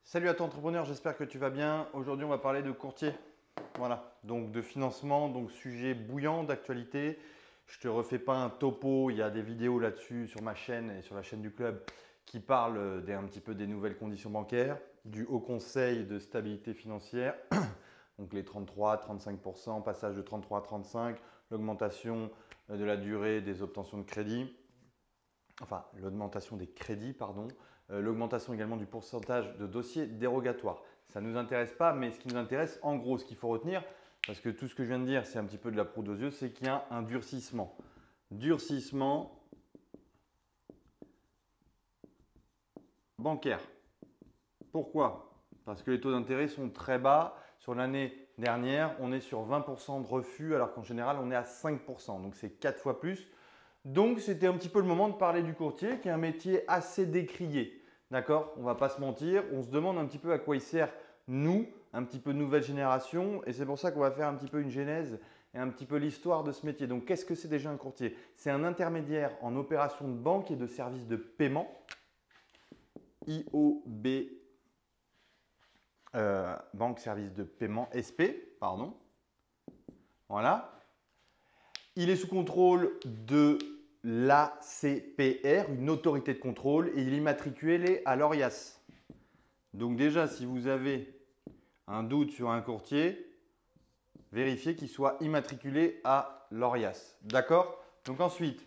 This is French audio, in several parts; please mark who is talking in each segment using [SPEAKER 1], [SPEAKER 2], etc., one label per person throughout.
[SPEAKER 1] Salut à toi entrepreneur, j'espère que tu vas bien. Aujourd'hui, on va parler de courtier. Voilà, donc de financement, donc sujet bouillant d'actualité. Je te refais pas un topo, il y a des vidéos là-dessus sur ma chaîne et sur la chaîne du club qui parlent un petit peu des nouvelles conditions bancaires, du Haut Conseil de stabilité financière, donc les 33-35%, passage de 33 à 35, l'augmentation de la durée des obtentions de crédit. Enfin, l'augmentation des crédits, pardon, l'augmentation également du pourcentage de dossiers dérogatoires. Ça ne nous intéresse pas, mais ce qui nous intéresse, en gros, ce qu'il faut retenir, parce que tout ce que je viens de dire, c'est un petit peu de la poudre aux yeux, c'est qu'il y a un durcissement. Durcissement bancaire. Pourquoi? Parce que les taux d'intérêt sont très bas. Sur l'année dernière, on est sur 20% de refus, alors qu'en général, on est à 5%. Donc, c'est 4 fois plus. Donc, c'était un petit peu le moment de parler du courtier, qui est un métier assez décrié. D'accord? On ne va pas se mentir. On se demande un petit peu à quoi il sert, nous, un petit peu nouvelle génération. Et c'est pour ça qu'on va faire un petit peu une genèse et un petit peu l'histoire de ce métier. Donc, qu'est-ce que c'est déjà un courtier? C'est un intermédiaire en opération de banque et de services de paiement. IOB, Banque Service de Paiement, SP, pardon. Voilà. Il est sous contrôle de l'ACPR, une autorité de contrôle, et il est immatriculé à l'ORIAS. Donc déjà, si vous avez un doute sur un courtier, vérifiez qu'il soit immatriculé à l'ORIAS. D'accord? Donc ensuite,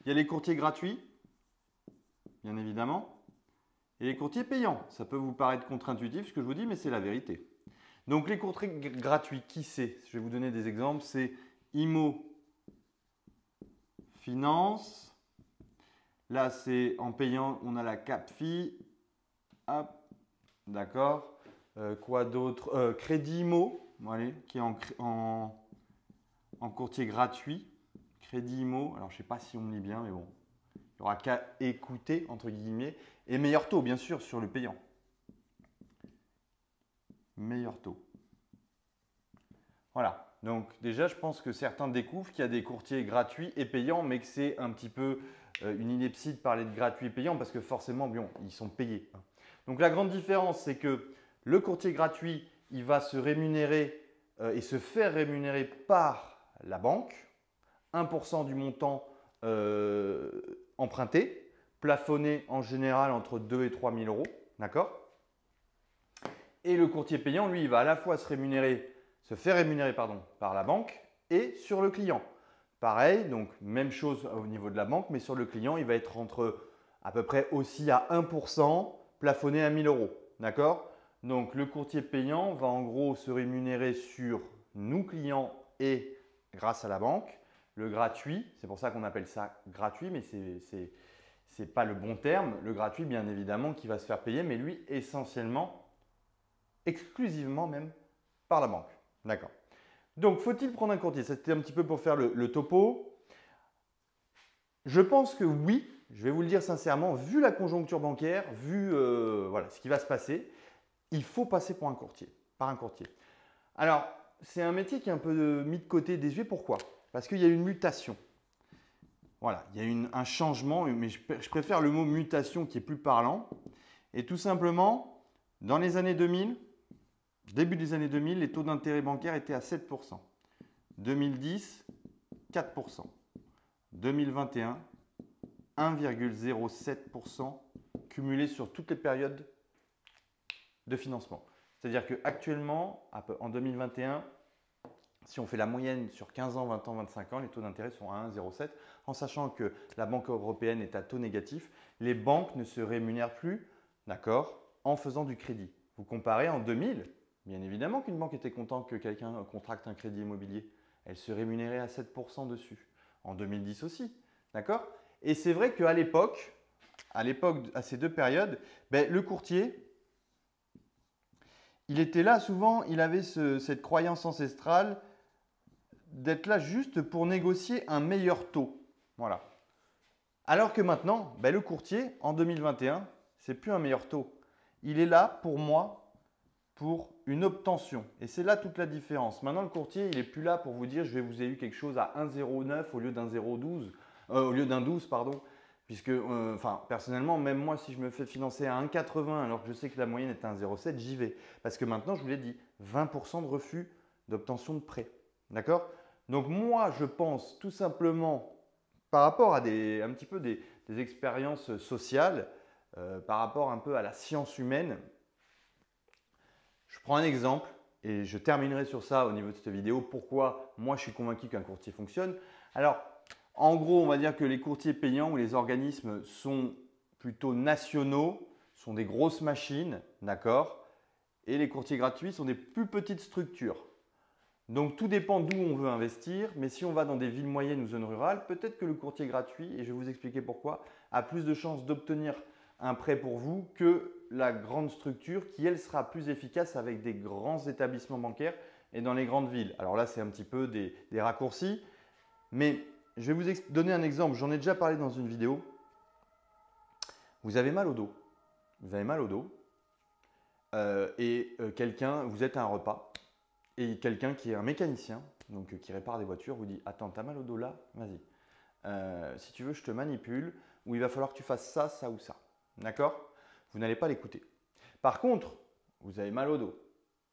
[SPEAKER 1] il y a les courtiers gratuits, bien évidemment, et les courtiers payants. Ça peut vous paraître contre-intuitif ce que je vous dis, mais c'est la vérité. Donc les courtiers gratuits, qui c'est? Je vais vous donner des exemples. C'est Imo Finance. Là, c'est en payant, on a la CAPFI. Hop, d'accord. Quoi d'autre? Crédit Imo, allez, qui est en courtier gratuit. Crédit Imo, alors je ne sais pas si on me lit bien, mais bon, il n'y aura qu'à écouter, entre guillemets. Et meilleur taux, bien sûr, sur le payant. Meilleur taux. Voilà. Donc déjà, je pense que certains découvrent qu'il y a des courtiers gratuits et payants, mais que c'est un petit peu une ineptie de parler de gratuit et payant parce que forcément, bon, ils sont payés. Donc la grande différence, c'est que le courtier gratuit, il va se rémunérer et se faire rémunérer par la banque, 1% du montant emprunté, plafonné en général entre 2 et 3 000 euros. D'accord? Et le courtier payant, lui, il va à la fois se faire rémunérer par la banque et sur le client. Pareil, donc même chose au niveau de la banque, mais sur le client, il va être entre à peu près aussi à 1% plafonné à 1 000 euros. D'accord? Donc le courtier payant va en gros se rémunérer sur nous clients et grâce à la banque. Le gratuit, c'est pour ça qu'on appelle ça gratuit, mais ce n'est pas le bon terme. Le gratuit, bien évidemment, qui va se faire payer, mais lui, essentiellement, exclusivement même par la banque. D'accord. Donc, faut-il prendre un courtier? C'était un petit peu pour faire le topo. Je pense que oui, je vais vous le dire sincèrement, vu la conjoncture bancaire, vu voilà, ce qui va se passer, il faut passer par un courtier. Alors, c'est un métier qui est un peu mis de côté, désuet. Pourquoi? Parce qu'il y a une mutation. Voilà, il y a un changement, mais je préfère le mot mutation qui est plus parlant. Et tout simplement, dans les années 2000, début des années 2000, les taux d'intérêt bancaire étaient à 7%. 2010, 4%. 2021, 1,07% cumulé sur toutes les périodes de financement. C'est-à-dire qu'actuellement, en 2021, si on fait la moyenne sur 15 ans, 20 ans, 25 ans, les taux d'intérêt sont à 1,07. En sachant que la Banque européenne est à taux négatif, les banques ne se rémunèrent plus, d'accord, en faisant du crédit. Vous comparez en 2000, bien évidemment qu'une banque était contente que quelqu'un contracte un crédit immobilier. Elle se rémunérait à 7% dessus. En 2010 aussi, d'accord? Et c'est vrai qu'à l'époque, à ces deux périodes, le courtier, il était là souvent, il avait cette croyance ancestrale d'être là juste pour négocier un meilleur taux. Voilà. Alors que maintenant, le courtier, en 2021, c'est plus un meilleur taux. Il est là pour moi, pour une obtention. Et c'est là toute la différence. Maintenant, le courtier, il n'est plus là pour vous dire je vais vous ai eu quelque chose à 1,09 au lieu d'un 0,12, au lieu d'un 12, pardon. Puisque, personnellement, même moi, si je me fais financer à 1,80 alors que je sais que la moyenne est à 1,07, j'y vais. Parce que maintenant, je vous l'ai dit, 20% de refus d'obtention de prêt. D'accord? Donc moi, je pense tout simplement, par rapport à un petit peu des expériences sociales, par rapport un peu à la science humaine, je prends un exemple et je terminerai sur ça au niveau de cette vidéo. Pourquoi moi, je suis convaincu qu'un courtier fonctionne. Alors, en gros, on va dire que les courtiers payants ou les organismes sont plutôt nationaux, sont des grosses machines, d'accord? Et les courtiers gratuits sont des plus petites structures. Donc tout dépend d'où on veut investir, mais si on va dans des villes moyennes ou zones rurales, peut-être que le courtier gratuit, et je vais vous expliquer pourquoi, a plus de chances d'obtenir un prêt pour vous que la grande structure qui, elle, sera plus efficace avec des grands établissements bancaires et dans les grandes villes. Alors là, c'est un petit peu des raccourcis, mais je vais vous donner un exemple. J'en ai déjà parlé dans une vidéo. Vous avez mal au dos. Vous avez mal au dos vous êtes à un repas et quelqu'un qui est un mécanicien, donc qui répare des voitures, vous dit « Attends, tu as mal au dos là? Vas-y. Si tu veux, je te manipule ou il va falloir que tu fasses ça, ça ou ça. » D'accord? Vous n'allez pas l'écouter. Par contre, vous avez mal au dos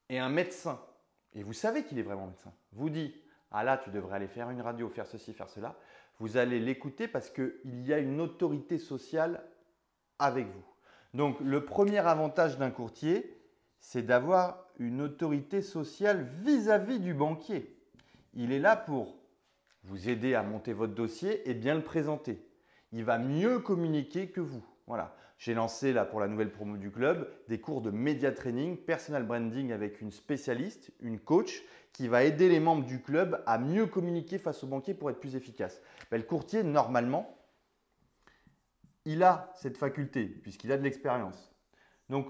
[SPEAKER 1] et un médecin, et vous savez qu'il est vraiment médecin, vous dit « Ah là, tu devrais aller faire une radio, faire ceci, faire cela. » Vous allez l'écouter parce qu'il y a une autorité sociale avec vous. Donc, le premier avantage d'un courtier, c'est d'avoir une autorité sociale vis-à-vis du banquier. Il est là pour vous aider à monter votre dossier et bien le présenter. Il va mieux communiquer que vous. Voilà. J'ai lancé là pour la nouvelle promo du club des cours de média training, personal branding avec une spécialiste, une coach qui va aider les membres du club à mieux communiquer face au banquier pour être plus efficace. Le courtier, normalement, il a cette faculté puisqu'il a de l'expérience. Donc,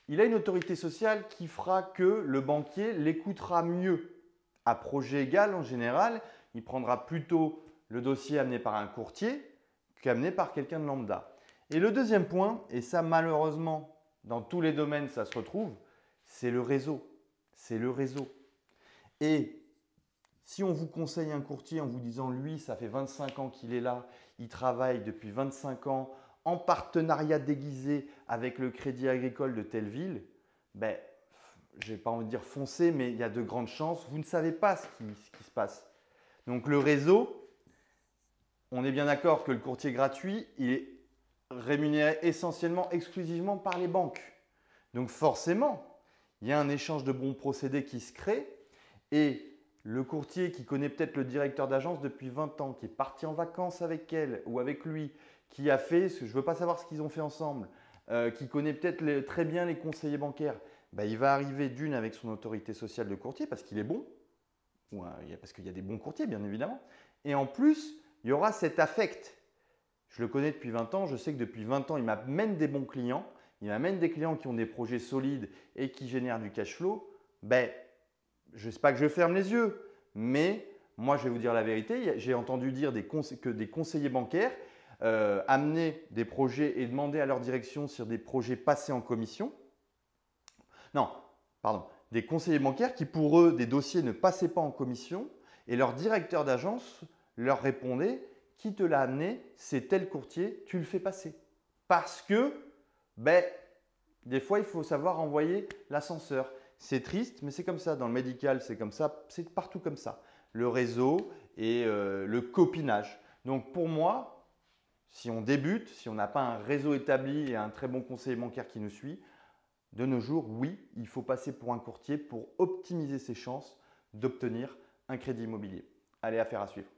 [SPEAKER 1] il a une autorité sociale qui fera que le banquier l'écoutera mieux. À projet égal, en général, il prendra plutôt le dossier amené par un courtier qu'amené par quelqu'un de lambda. Et le deuxième point, et ça malheureusement, dans tous les domaines, ça se retrouve, c'est le réseau. C'est le réseau. Et si on vous conseille un courtier en vous disant « lui, ça fait 25 ans qu'il est là, il travaille depuis 25 ans en partenariat déguisé avec le Crédit Agricole de telle ville », ben, je n'ai pas envie de dire foncez, mais il y a de grandes chances, vous ne savez pas ce qui se passe. Donc le réseau, on est bien d'accord que le courtier gratuit, il est rémunéré essentiellement, exclusivement par les banques. Donc forcément, il y a un échange de bons procédés qui se crée et le courtier qui connaît peut-être le directeur d'agence depuis 20 ans, qui est parti en vacances avec elle ou avec lui, qui a fait, je ne veux pas savoir ce qu'ils ont fait ensemble, qui connaît peut-être très bien les conseillers bancaires, ben, il va arriver d'une avec son autorité sociale de courtier parce qu'il est bon, ou parce qu'il y a des bons courtiers bien évidemment, et en plus, il y aura cet affect. Je le connais depuis 20 ans, je sais que depuis 20 ans, il m'amène des bons clients, il m'amène des clients qui ont des projets solides et qui génèrent du cash flow. Ben, je ne sais pas que je ferme les yeux, mais moi, je vais vous dire la vérité. J'ai entendu dire que des conseillers bancaires amenaient des projets et demandaient à leur direction sur des projets passés en commission. Non, pardon. Des conseillers bancaires qui, pour eux, des dossiers ne passaient pas en commission et leur directeur d'agence leur répondait « Qui te l'a amené? C'est tel courtier, tu le fais passer. » Parce que, ben, des fois, il faut savoir envoyer l'ascenseur. C'est triste, mais c'est comme ça. Dans le médical, c'est comme ça. C'est partout comme ça. Le réseau et le copinage. Donc pour moi, si on débute, si on n'a pas un réseau établi et un très bon conseiller bancaire qui nous suit, de nos jours, oui, il faut passer pour un courtier pour optimiser ses chances d'obtenir un crédit immobilier. Allez, affaire à suivre.